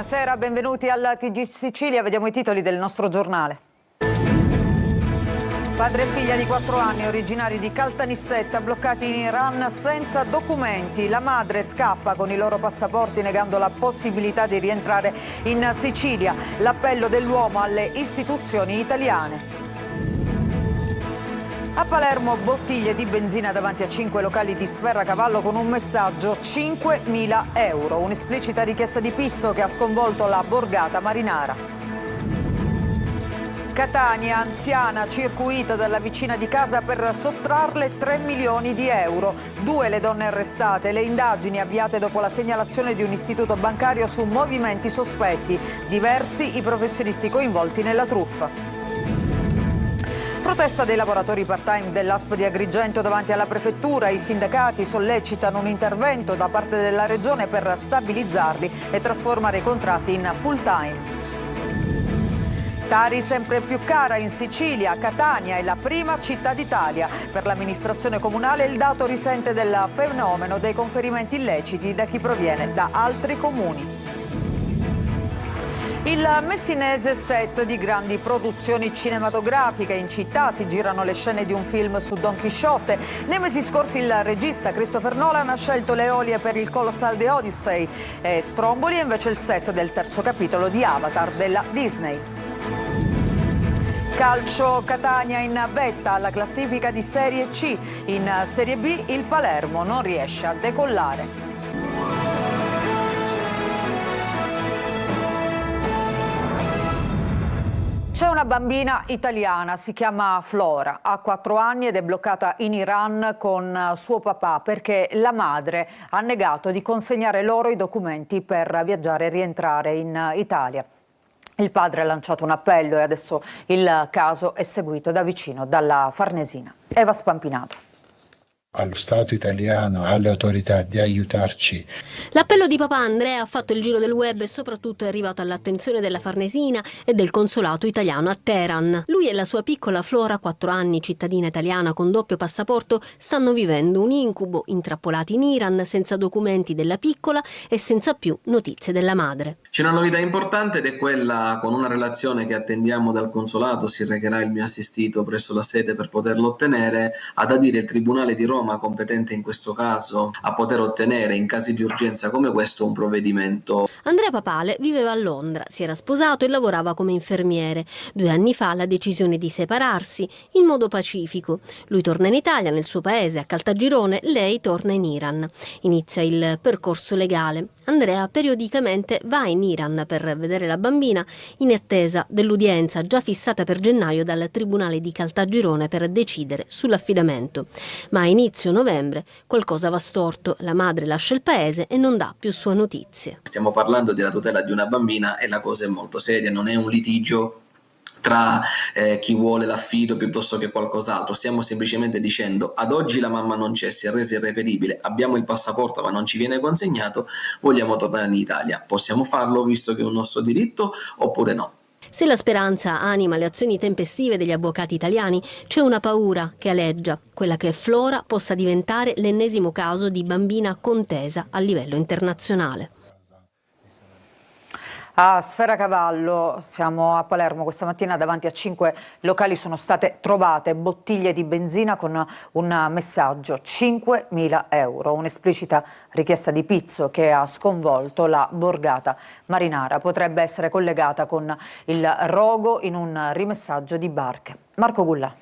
Buonasera, benvenuti al TG Sicilia. Vediamo i titoli del nostro giornale. Padre e figlia di 4 anni, originari di Caltanissetta, bloccati in Iran senza documenti. La madre scappa con i loro passaporti negando la possibilità di rientrare in Sicilia. L'appello dell'uomo alle istituzioni italiane. A Palermo bottiglie di benzina davanti a 5 locali di Sferracavallo con un messaggio: 5.000 euro. Un'esplicita richiesta di pizzo che ha sconvolto la borgata marinara. Catania, anziana circuita dalla vicina di casa per sottrarle 3 milioni di euro. 2 le donne arrestate, le indagini avviate dopo la segnalazione di un istituto bancario su movimenti sospetti. Diversi i professionisti coinvolti nella truffa. Protesta dei lavoratori part-time dell'ASP di Agrigento davanti alla prefettura. I sindacati sollecitano un intervento da parte della regione per stabilizzarli e trasformare i contratti in full-time. Tari sempre più cara in Sicilia. Catania è la prima città d'Italia. Per l'amministrazione comunale il dato risente del fenomeno dei conferimenti illeciti da chi proviene da altri comuni. Il messinese set di grandi produzioni cinematografiche. In città si girano le scene di un film su Don Chisciotte. Nei mesi scorsi il regista Christopher Nolan ha scelto le Eolie per il Colossal The Odyssey e Stromboli è invece il set del terzo capitolo di Avatar della Disney. Calcio, Catania in vetta alla classifica di Serie C. In Serie B il Palermo non riesce a decollare. C'è una bambina italiana, si chiama Flora, ha 4 anni ed è bloccata in Iran con suo papà perché la madre ha negato di consegnare loro i documenti per viaggiare e rientrare in Italia. Il padre ha lanciato un appello e adesso il caso è seguito da vicino dalla Farnesina. Eva Spampinato. Allo Stato italiano, alle autorità di aiutarci. L'appello di papà Andrea ha fatto il giro del web e soprattutto è arrivato all'attenzione della Farnesina e del consolato italiano a Teheran. Lui e la sua piccola Flora, 4 anni, cittadina italiana con doppio passaporto, stanno vivendo un incubo, intrappolati in Iran, senza documenti della piccola e senza più notizie della madre. C'è una novità importante ed è quella: con una relazione che attendiamo dal consolato, si recherà il mio assistito presso la sede per poterlo ottenere, ad adire il Tribunale di Roma, competente in questo caso, a poter ottenere in casi di urgenza come questo un provvedimento. Andrea Papale viveva a Londra, si era sposato e lavorava come infermiere. 2 anni fa la decisione di separarsi in modo pacifico. Lui torna in Italia, nel suo paese, a Caltagirone, lei torna in Iran. Inizia il percorso legale. Andrea periodicamente va in Iran per vedere la bambina in attesa dell'udienza già fissata per gennaio dal Tribunale di Caltagirone per decidere sull'affidamento. Ma a inizio novembre qualcosa va storto, la madre lascia il paese e non dà più sue notizie. Stiamo parlando della tutela di una bambina e la cosa è molto seria, non è un litigio tra chi vuole l'affido piuttosto che qualcos'altro. Stiamo semplicemente dicendo: ad oggi la mamma non c'è, si è resa irreperibile, abbiamo il passaporto ma non ci viene consegnato, vogliamo tornare in Italia. Possiamo farlo visto che è un nostro diritto oppure no? Se la speranza anima le azioni tempestive degli avvocati italiani, c'è una paura che aleggia, quella che Flora possa diventare l'ennesimo caso di bambina contesa a livello internazionale. A Sferacavallo, siamo a Palermo, questa mattina davanti a 5 locali sono state trovate bottiglie di benzina con un messaggio: 5.000 euro, un'esplicita richiesta di pizzo che ha sconvolto la borgata marinara. Potrebbe essere collegata con il rogo in un rimessaggio di barche. Marco Gulla.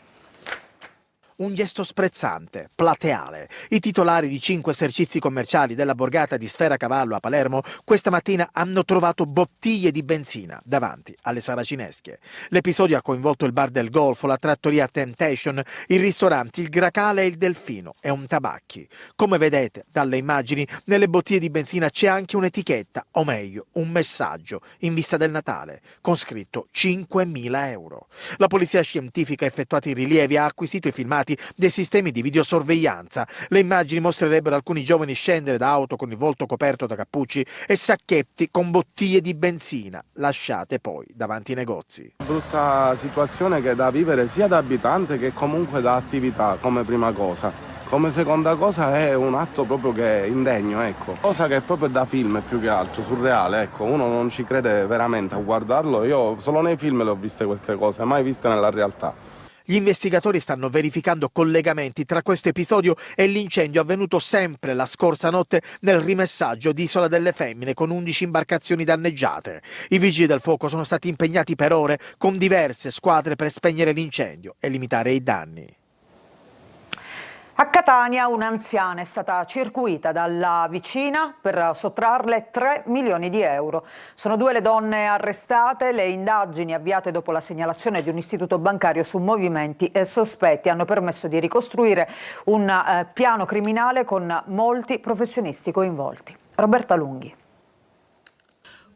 Un gesto sprezzante, plateale. I titolari di 5 esercizi commerciali della borgata di Sferacavallo a Palermo questa mattina hanno trovato bottiglie di benzina davanti alle saracinesche. L'episodio ha coinvolto il bar del Golfo, la trattoria Temptation, i ristoranti Il Gracale e il Delfino e un tabacchi. Come vedete dalle immagini, nelle bottiglie di benzina c'è anche un'etichetta, o meglio, un messaggio in vista del Natale, con scritto 5.000 euro. La polizia scientifica ha effettuato i rilievi, ha acquisito i filmati dei sistemi di videosorveglianza. Le immagini mostrerebbero alcuni giovani scendere da auto con il volto coperto da cappucci e sacchetti con bottiglie di benzina lasciate poi davanti ai negozi. Brutta situazione che è da vivere sia da abitante che comunque da attività come prima cosa. Come seconda cosa è un atto proprio che è indegno, ecco. Cosa che è proprio da film più che altro, surreale, ecco. Uno non ci crede veramente a guardarlo. Io solo nei film le ho viste queste cose, mai viste nella realtà. Gli investigatori stanno verificando collegamenti tra questo episodio e l'incendio avvenuto sempre la scorsa notte nel rimessaggio di Isola delle Femmine con 11 imbarcazioni danneggiate. I vigili del fuoco sono stati impegnati per ore con diverse squadre per spegnere l'incendio e limitare i danni. A Catania un'anziana è stata circuita dalla vicina per sottrarle 3 milioni di euro. Sono 2 le donne arrestate. Le indagini avviate dopo la segnalazione di un istituto bancario su movimenti sospetti hanno permesso di ricostruire un piano criminale con molti professionisti coinvolti. Roberta Lunghi.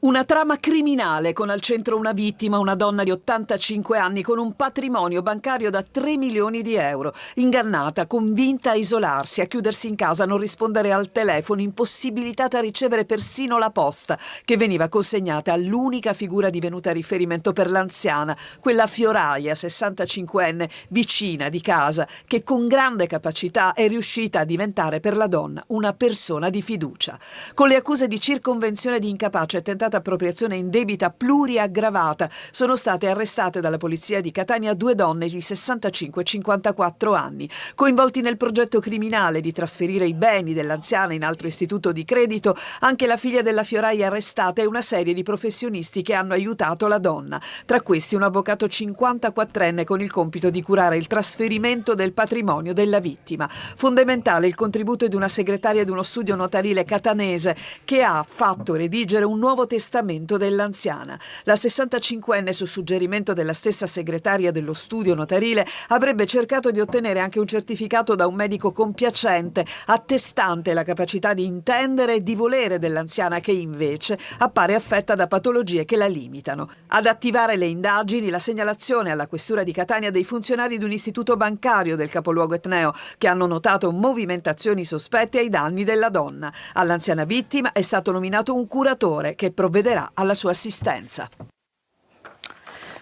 Una trama criminale con al centro una vittima, una donna di 85 anni con un patrimonio bancario da 3 milioni di euro. Ingannata, convinta a isolarsi, a chiudersi in casa, a non rispondere al telefono, impossibilitata a ricevere persino la posta che veniva consegnata all'unica figura divenuta riferimento per l'anziana, quella fioraia, 65enne, vicina di casa, che con grande capacità è riuscita a diventare per la donna una persona di fiducia. Con le accuse di circonvenzione di incapace e tentata appropriazione indebita pluriaggravata sono state arrestate dalla polizia di Catania 2 donne di 65 e 54 anni, coinvolti nel progetto criminale di trasferire i beni dell'anziana in altro istituto di credito, anche la figlia della fioraia arrestata e una serie di professionisti che hanno aiutato la donna, tra questi un avvocato 54enne con il compito di curare il trasferimento del patrimonio della vittima. Fondamentale il contributo di una segretaria di uno studio notarile catanese che ha fatto redigere un nuovo testamento dell'anziana. La 65enne, su suggerimento della stessa segretaria dello studio notarile, avrebbe cercato di ottenere anche un certificato da un medico compiacente, attestante la capacità di intendere e di volere dell'anziana, che invece appare affetta da patologie che la limitano. Ad attivare le indagini la segnalazione alla questura di Catania dei funzionari di un istituto bancario del capoluogo etneo che hanno notato movimentazioni sospette ai danni della donna. All'anziana vittima è stato nominato un curatore che provvederà alla sua assistenza.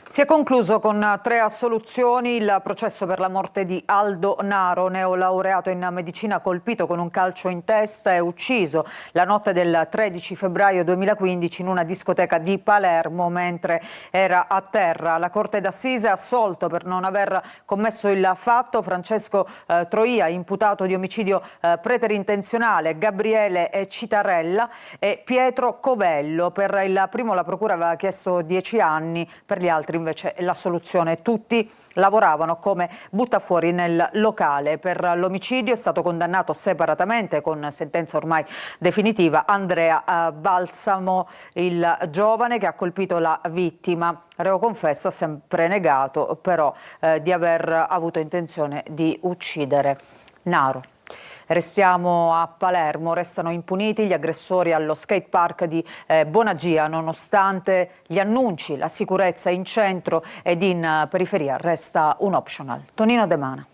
Si è concluso con 3 assoluzioni il processo per la morte di Aldo Naro, neolaureato in medicina colpito con un calcio in testa e ucciso la notte del 13 febbraio 2015 in una discoteca di Palermo mentre era a terra. La Corte d'Assise ha assolto per non aver commesso il fatto Francesco Troia, imputato di omicidio preterintenzionale, Gabriele Citarella e Pietro Covello. Per il primo la procura aveva chiesto 10 anni, per gli altri invece la soluzione. Tutti lavoravano come buttafuori nel locale. Per l'omicidio è stato condannato separatamente con sentenza ormai definitiva Andrea Balsamo, il giovane che ha colpito la vittima. Reo confesso, ha sempre negato però di aver avuto intenzione di uccidere Naro. Restiamo a Palermo, restano impuniti gli aggressori allo skate park di Bonagia, nonostante gli annunci, la sicurezza in centro ed in periferia resta un optional. Tonino De Mana.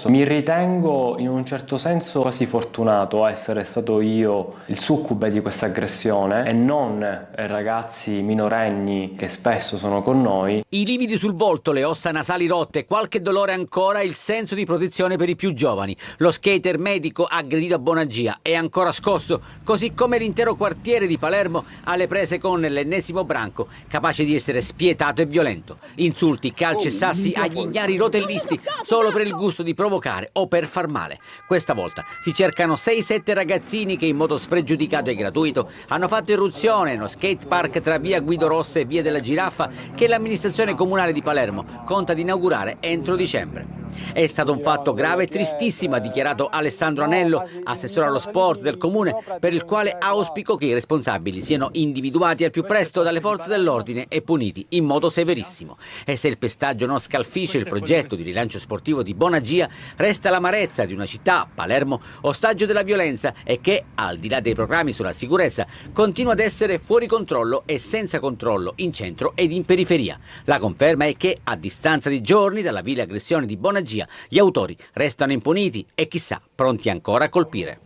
Mi ritengo in un certo senso quasi fortunato a essere stato io il succube di questa aggressione e non ragazzi minorenni che spesso sono con noi. I lividi sul volto, le ossa nasali rotte, qualche dolore ancora e il senso di protezione per i più giovani. Lo skater medico aggredito a Bonagia è ancora scosso, così come l'intero quartiere di Palermo alle prese con l'ennesimo branco, capace di essere spietato e violento. Insulti, calci e sassi agli ignari rotellisti solo per il gusto di provocare o per far male. Questa volta si cercano 6-7 ragazzini che in modo spregiudicato e gratuito hanno fatto irruzione nello skate park tra via Guido Rossa e via della Giraffa che l'amministrazione comunale di Palermo conta di inaugurare entro dicembre. È stato un fatto grave e tristissimo, ha dichiarato Alessandro Anello, assessore allo sport del comune, per il quale auspico che i responsabili siano individuati al più presto dalle forze dell'ordine e puniti in modo severissimo. E se il pestaggio non scalfisce il progetto di rilancio sportivo di Bonagia, resta l'amarezza di una città, Palermo, ostaggio della violenza e che, al di là dei programmi sulla sicurezza, continua ad essere fuori controllo e senza controllo in centro ed in periferia. La conferma è che, a distanza di giorni dalla vile aggressione di Bonagia, gli autori restano impuniti e chissà, pronti ancora a colpire.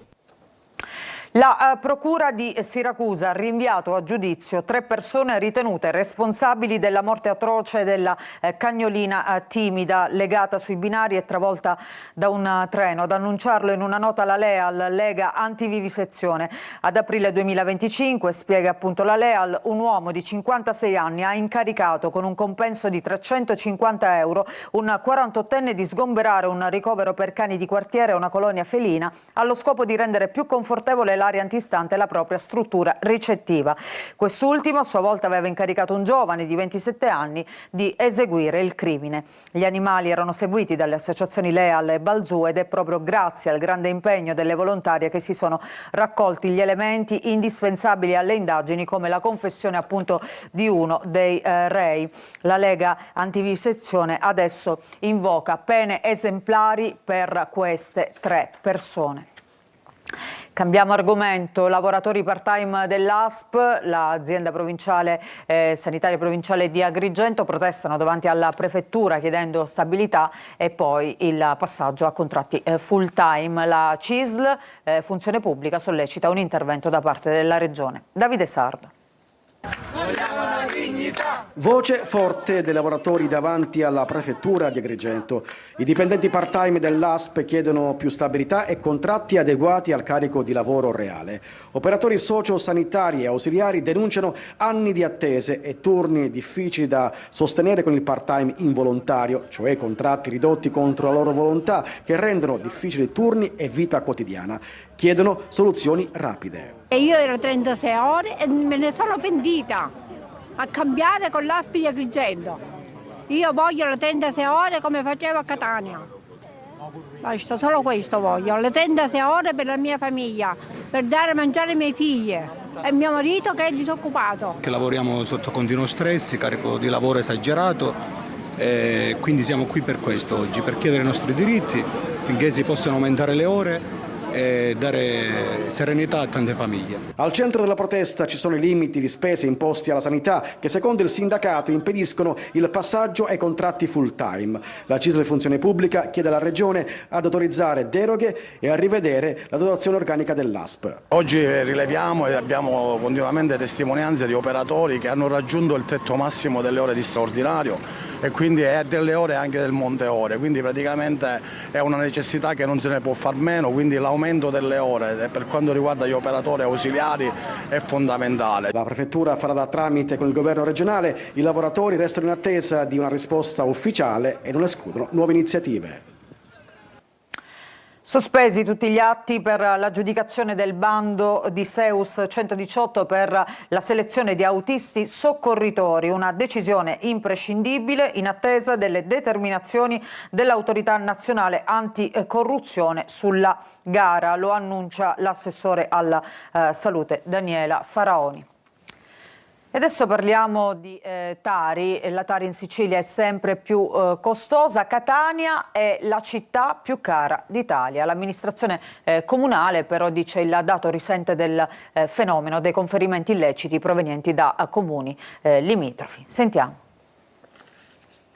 La procura di Siracusa ha rinviato a giudizio 3 persone ritenute responsabili della morte atroce della cagnolina timida legata sui binari e travolta da un treno. Ad annunciarlo in una nota la LEAL, Lega Antivivisezione. Ad aprile 2025, spiega appunto la LEAL, un uomo di 56 anni ha incaricato con un compenso di 350 euro un 48enne di sgomberare un ricovero per cani di quartiere e una colonia felina allo scopo di rendere più confortevole l'area antistante la propria struttura ricettiva. Quest'ultimo a sua volta aveva incaricato un giovane di 27 anni di eseguire il crimine. Gli animali erano seguiti dalle associazioni LEAL e Balzù ed è proprio grazie al grande impegno delle volontarie che si sono raccolti gli elementi indispensabili alle indagini, come la confessione appunto di uno dei rei. La Lega Antivivisezione adesso invoca pene esemplari per queste 3 persone. Cambiamo argomento. Lavoratori part-time dell'ASP, l'azienda provinciale sanitaria provinciale di Agrigento, protestano davanti alla prefettura chiedendo stabilità e poi il passaggio a contratti full-time. La CISL, Funzione Pubblica, sollecita un intervento da parte della Regione. Davide Sardo. Vogliamo la dignità! Voce forte dei lavoratori davanti alla prefettura di Agrigento. I dipendenti part-time dell'ASP chiedono più stabilità e contratti adeguati al carico di lavoro reale. Operatori sociosanitari e ausiliari denunciano anni di attese e turni difficili da sostenere con il part-time involontario, cioè contratti ridotti contro la loro volontà che rendono difficili turni e vita quotidiana. Chiedono soluzioni rapide. E io ero 36 ore e me ne sono pentita a cambiare con l'ASP di Agrigento. Io voglio le 36 ore come facevo a Catania. Basta, solo questo voglio, le 36 ore per la mia famiglia, per dare a mangiare ai miei figli e mio marito che è disoccupato. Che lavoriamo sotto continuo stress, carico di lavoro esagerato, quindi siamo qui per questo oggi, per chiedere i nostri diritti, finché si possano aumentare le ore e dare serenità a tante famiglie. Al centro della protesta ci sono i limiti di spese imposti alla sanità che secondo il sindacato impediscono il passaggio ai contratti full time. La CISL Funzione Pubblica chiede alla Regione ad autorizzare deroghe e a rivedere la dotazione organica dell'ASP. Oggi rileviamo e abbiamo continuamente testimonianze di operatori che hanno raggiunto il tetto massimo delle ore di straordinario e quindi è delle ore anche del monte ore, quindi praticamente è una necessità che non se ne può far meno, quindi l'aumento delle ore per quanto riguarda gli operatori ausiliari è fondamentale. La prefettura farà da tramite con il governo regionale, i lavoratori restano in attesa di una risposta ufficiale e non escludono nuove iniziative. Sospesi tutti gli atti per l'aggiudicazione del bando di Seus 118 per la selezione di autisti soccorritori, una decisione imprescindibile in attesa delle determinazioni dell'Autorità Nazionale Anticorruzione sulla gara. Lo annuncia l'assessore alla salute Daniela Faraoni. E adesso parliamo di Tari. La Tari in Sicilia è sempre più costosa. Catania è la città più cara d'Italia. L'amministrazione comunale però dice il dato risente del fenomeno dei conferimenti illeciti provenienti da comuni limitrofi. Sentiamo.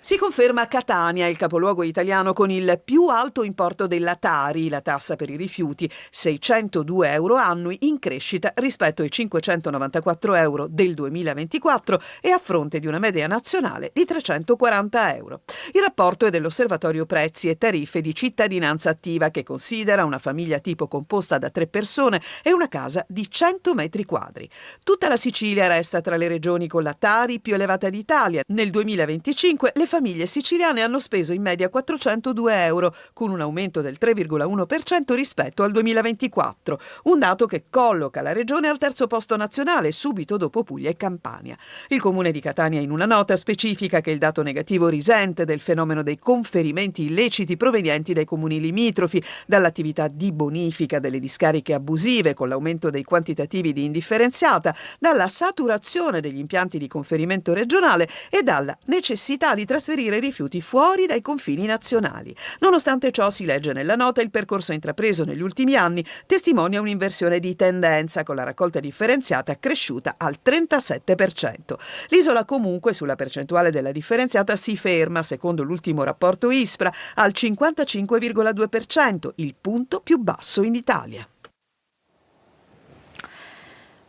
Si conferma Catania, il capoluogo italiano con il più alto importo della Tari, la tassa per i rifiuti, 602 euro annui, in crescita rispetto ai 594 euro del 2024 e a fronte di una media nazionale di 340 euro. Il rapporto è dell'Osservatorio Prezzi e Tariffe di Cittadinanza Attiva, che considera una famiglia tipo composta da 3 persone e una casa di 100 metri quadri. Tutta la Sicilia resta tra le regioni con la Tari più elevata d'Italia. Nel 2025 le famiglie siciliane hanno speso in media 402 euro, con un aumento del 3,1% rispetto al 2024, un dato che colloca la regione al terzo posto nazionale, subito dopo Puglia e Campania. Il comune di Catania in una nota specifica che il dato negativo risente del fenomeno dei conferimenti illeciti provenienti dai comuni limitrofi, dall'attività di bonifica delle discariche abusive con l'aumento dei quantitativi di indifferenziata, dalla saturazione degli impianti di conferimento regionale e dalla necessità di trasferire rifiuti fuori dai confini nazionali. Nonostante ciò, si legge nella nota, il percorso intrapreso negli ultimi anni testimonia un'inversione di tendenza, con la raccolta differenziata cresciuta al 37%. L'isola comunque sulla percentuale della differenziata si ferma, secondo l'ultimo rapporto ISPRA, al 55,2%, il punto più basso in Italia.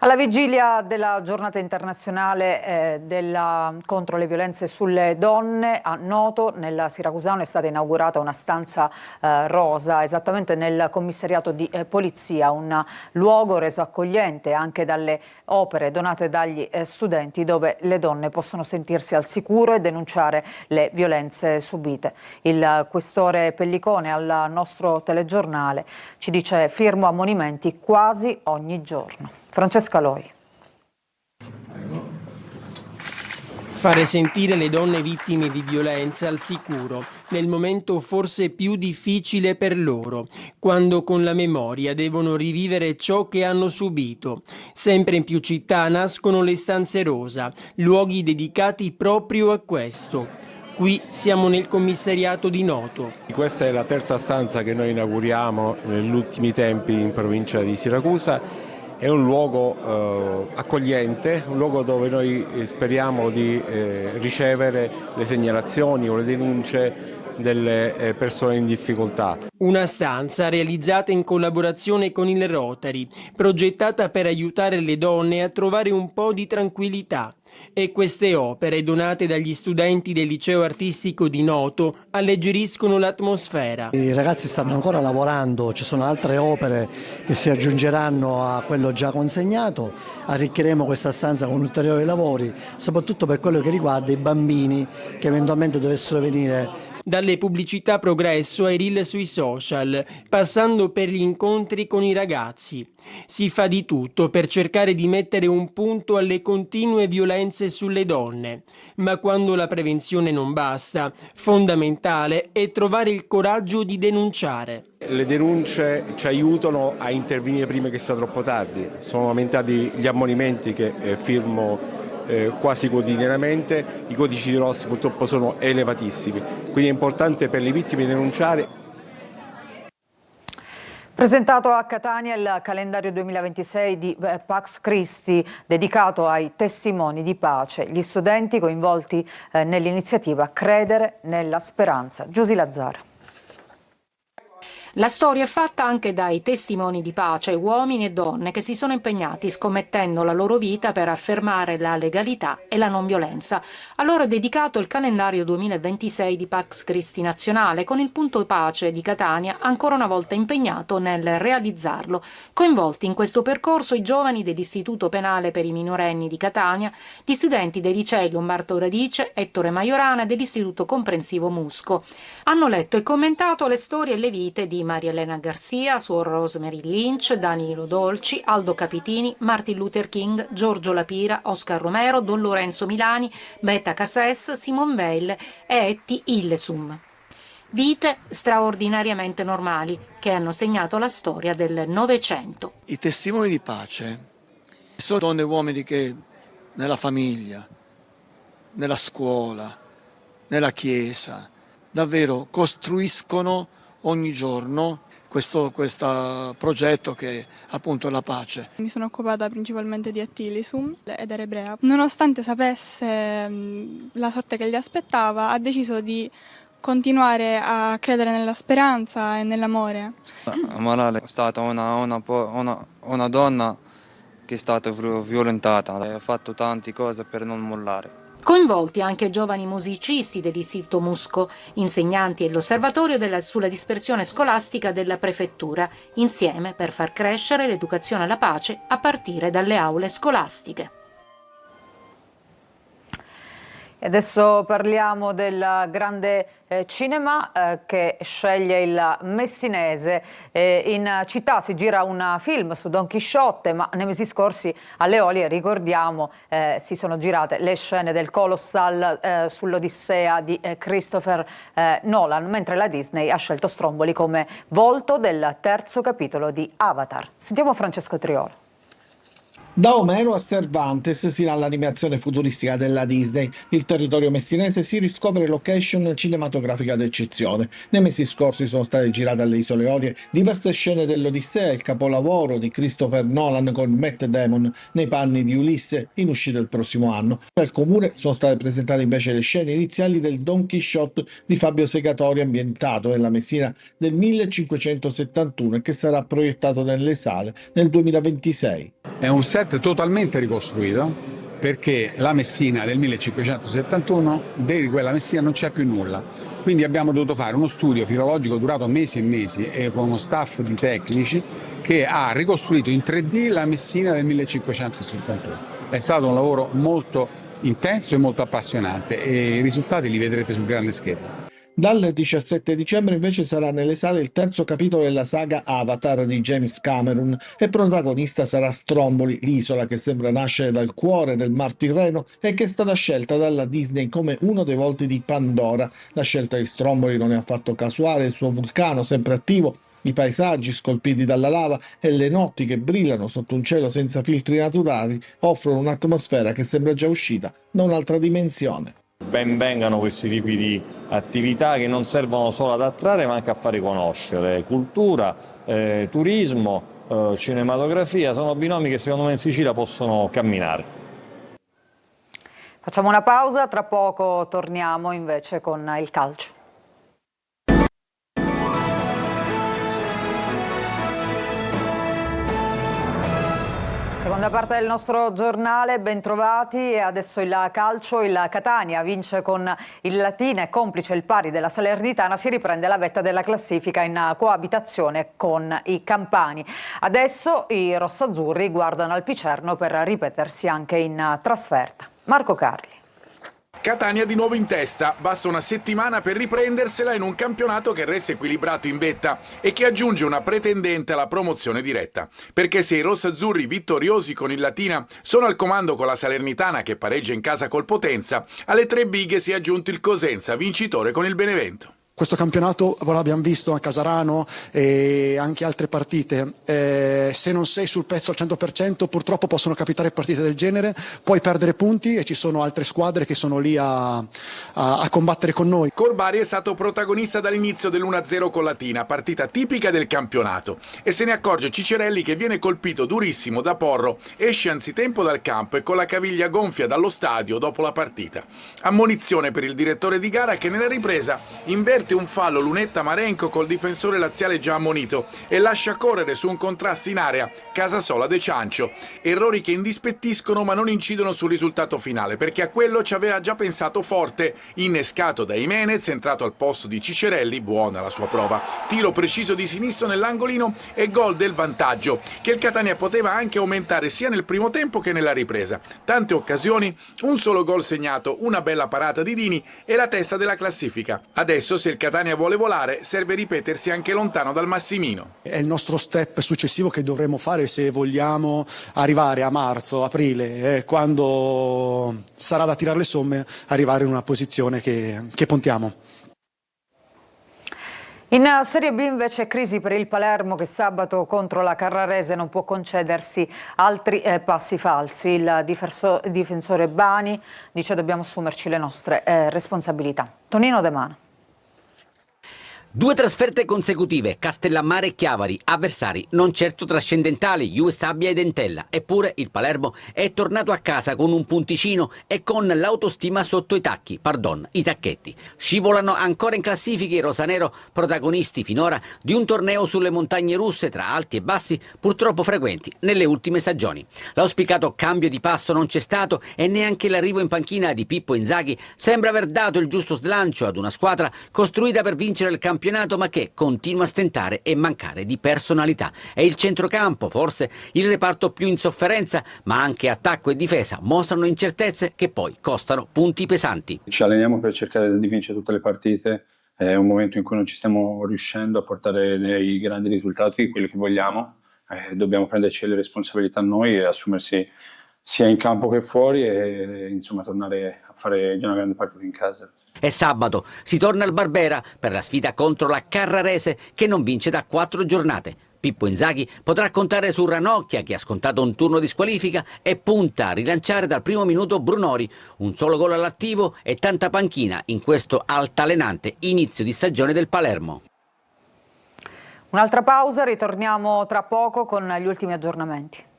Alla vigilia della giornata internazionale contro le violenze sulle donne, a Noto, nel Siracusano, è stata inaugurata una stanza rosa, esattamente nel commissariato di polizia, un luogo reso accogliente anche dalle opere donate dagli studenti, dove le donne possono sentirsi al sicuro e denunciare le violenze subite. Il questore Pellicone al nostro telegiornale ci dice: firmo ammonimenti quasi ogni giorno. Francesca Loi. Fare sentire le donne vittime di violenza al sicuro nel momento forse più difficile per loro, quando con la memoria devono rivivere ciò che hanno subito. Sempre in più città nascono le stanze rosa, luoghi dedicati proprio a questo. Qui siamo nel commissariato di Noto. Questa è la terza stanza che noi inauguriamo negli ultimi tempi in provincia di Siracusa. È un luogo accogliente, un luogo dove noi speriamo di ricevere le segnalazioni o le denunce delle persone in difficoltà. Una stanza realizzata in collaborazione con il Rotary, progettata per aiutare le donne a trovare un po' di tranquillità. E queste opere, donate dagli studenti del liceo artistico di Noto, alleggeriscono l'atmosfera. I ragazzi stanno ancora lavorando, ci sono altre opere che si aggiungeranno a quello già consegnato. Arricchiremo questa stanza con ulteriori lavori, soprattutto per quello che riguarda i bambini che eventualmente dovessero venire. Dalle pubblicità progresso ai reel sui social, passando per gli incontri con i ragazzi. Si fa di tutto per cercare di mettere un punto alle continue violenze sulle donne. Ma quando la prevenzione non basta, fondamentale è trovare il coraggio di denunciare. Le denunce ci aiutano a intervenire prima che sia troppo tardi. Sono aumentati gli ammonimenti che firmo quasi quotidianamente, i codici rossi purtroppo sono elevatissimi, quindi è importante per le vittime denunciare. Presentato a Catania il calendario 2026 di Pax Christi, dedicato ai testimoni di pace, gli studenti coinvolti nell'iniziativa Credere nella Speranza. Giusy Lazzara. La storia è fatta anche dai testimoni di pace, uomini e donne che si sono impegnati scommettendo la loro vita per affermare la legalità e la non violenza. A loro è dedicato il calendario 2026 di Pax Christi Nazionale, con il punto pace di Catania ancora una volta impegnato nel realizzarlo. Coinvolti in questo percorso i giovani dell'Istituto Penale per i Minorenni di Catania, gli studenti dei licei Lombardo Radice, Ettore Majorana e dell'Istituto Comprensivo Musco. Hanno letto e commentato le storie e le vite di Maria Elena Garcia, Suor Rosemary Lynch, Danilo Dolci, Aldo Capitini, Martin Luther King, Giorgio Lapira, Oscar Romero, Don Lorenzo Milani, Betta Casses, Simone Veil e Etti Illesum. Vite straordinariamente normali che hanno segnato la storia del Novecento. I testimoni di pace sono donne e uomini che nella famiglia, nella scuola, nella chiesa, davvero costruiscono ogni giorno questo progetto che è appunto la pace. Mi sono occupata principalmente di Ettilisum ed era ebrea. Nonostante sapesse la sorte che gli aspettava, ha deciso di continuare a credere nella speranza e nell'amore. Malala è stata una donna che è stata violentata, ha fatto tante cose per non mollare. Coinvolti anche giovani musicisti dell'Istituto Musco, insegnanti e l'osservatorio sulla dispersione scolastica della prefettura, insieme per far crescere l'educazione alla pace a partire dalle aule scolastiche. E adesso parliamo del grande cinema che sceglie il Messinese. In città si gira un film su Don Chisciotte, ma nei mesi scorsi alle Olie, ricordiamo, si sono girate le scene del Colossal sull'Odissea di Christopher Nolan, mentre la Disney ha scelto Stromboli come volto del terzo capitolo di Avatar. Sentiamo Francesco Triolo. Da Omero a Cervantes si ha l'animazione futuristica della Disney. Il territorio messinese si riscopre location cinematografica d'eccezione. Nei mesi scorsi sono state girate alle Isole Olie diverse scene dell'Odissea, il capolavoro di Christopher Nolan con Matt Damon nei panni di Ulisse, in uscita il prossimo anno. Al comune sono state presentate invece le scene iniziali del Don Chisciotte di Fabio Segatori, ambientato nella Messina del 1571 e che sarà proiettato nelle sale nel 2026. È un set set totalmente ricostruito, perché la Messina del 1571, di quella Messina non c'è più nulla. Quindi abbiamo dovuto fare uno studio filologico durato mesi e mesi e con uno staff di tecnici che ha ricostruito in 3D la Messina del 1571. È stato un lavoro molto intenso e molto appassionante e i risultati li vedrete sul grande schermo. Dal 17 dicembre invece sarà nelle sale il terzo capitolo della saga Avatar di James Cameron e protagonista sarà Stromboli, l'isola che sembra nascere dal cuore del Mar Tirreno e che è stata scelta dalla Disney come uno dei volti di Pandora. La scelta di Stromboli non è affatto casuale, il suo vulcano sempre attivo, i paesaggi scolpiti dalla lava e le notti che brillano sotto un cielo senza filtri naturali offrono un'atmosfera che sembra già uscita da un'altra dimensione. Ben vengano questi tipi di attività che non servono solo ad attrarre ma anche a fare conoscere cultura, turismo, cinematografia, sono binomi che secondo me in Sicilia possono camminare. Facciamo una pausa, tra poco torniamo invece con il calcio. Seconda parte del nostro giornale, bentrovati, e adesso il calcio. Il Catania vince con il Latina e complice il pari della Salernitana si riprende la vetta della classifica in coabitazione con i campani. Adesso i rossazzurri guardano al Picerno per ripetersi anche in trasferta. Marco Carli. Catania di nuovo in testa, basta una settimana per riprendersela in un campionato che resta equilibrato in vetta e che aggiunge una pretendente alla promozione diretta. Perché se i rossazzurri vittoriosi con il Latina sono al comando con la Salernitana che pareggia in casa col Potenza, alle tre bighe si è aggiunto il Cosenza, vincitore con il Benevento. Questo campionato l'abbiamo visto a Casarano e anche altre partite, se non sei sul pezzo al 100% purtroppo possono capitare partite del genere, puoi perdere punti e ci sono altre squadre che sono lì a combattere con noi. Corbari è stato protagonista dall'inizio dell'1-0 con Latina, partita tipica del campionato, e se ne accorge Cicerelli che viene colpito durissimo da Porro, esce anzitempo dal campo e con la caviglia gonfia dallo stadio dopo la partita. Ammonizione per il direttore di gara che nella ripresa inverte un fallo Lunetta Marenco col difensore laziale già ammonito e lascia correre su un contrasto in area Casasola De Ciancio. Errori che indispettiscono ma non incidono sul risultato finale, perché a quello ci aveva già pensato Forte, innescato da Jimenez, entrato al posto di Cicerelli, buona la sua prova, tiro preciso di sinistro nell'angolino e gol del vantaggio, che il Catania poteva anche aumentare sia nel primo tempo che nella ripresa. Tante occasioni, un solo gol segnato, una bella parata di Dini e la testa della classifica. Adesso se il Catania vuole volare, serve ripetersi anche lontano dal Massimino. È il nostro step successivo che dovremo fare se vogliamo arrivare a marzo, aprile, quando sarà da tirare le somme, arrivare in una posizione che puntiamo. In Serie B invece crisi per il Palermo che sabato contro la Carrarese non può concedersi altri passi falsi. Il difensore Bani dice dobbiamo assumerci le nostre responsabilità. Tonino De Mano. 2 trasferte consecutive, Castellammare e Chiavari, avversari non certo trascendentali, Juve Stabia ed Entella. Eppure il Palermo è tornato a casa con un punticino e con l'autostima sotto i tacchi, i tacchetti. Scivolano ancora in classifica i rosanero, protagonisti finora di un torneo sulle montagne russe tra alti e bassi purtroppo frequenti nelle ultime stagioni. L'auspicato cambio di passo non c'è stato e neanche l'arrivo in panchina di Pippo Inzaghi sembra aver dato il giusto slancio ad una squadra costruita per vincere il campionato ma che continua a stentare e mancare di personalità. È il centrocampo, forse il reparto più in sofferenza, ma anche attacco e difesa mostrano incertezze che poi costano punti pesanti. Ci alleniamo per cercare di vincere tutte le partite, è un momento in cui non ci stiamo riuscendo a portare dei grandi risultati, quelli che vogliamo, dobbiamo prenderci le responsabilità noi e assumersi sia in campo che fuori e insomma tornare a fare già una grande partita in casa. E sabato si torna al Barbera per la sfida contro la Carrarese che non vince da 4 giornate. Pippo Inzaghi potrà contare su Ranocchia che ha scontato un turno di squalifica e punta a rilanciare dal primo minuto Brunori, un solo gol all'attivo e tanta panchina in questo altalenante inizio di stagione del Palermo. Un'altra pausa, ritorniamo tra poco con gli ultimi aggiornamenti.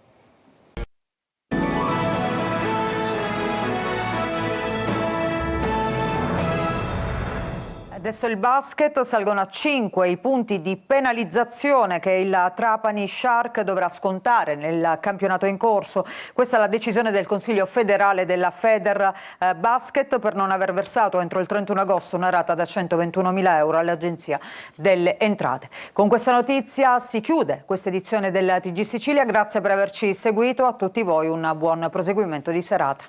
Adesso il basket, salgono a 5 i punti di penalizzazione che il Trapani Shark dovrà scontare nel campionato in corso. Questa è la decisione del Consiglio federale della Feder Basket per non aver versato entro il 31 agosto una rata da 121.000 euro all'Agenzia delle Entrate. Con questa notizia si chiude questa edizione del TG Sicilia. Grazie per averci seguito, a tutti voi un buon proseguimento di serata.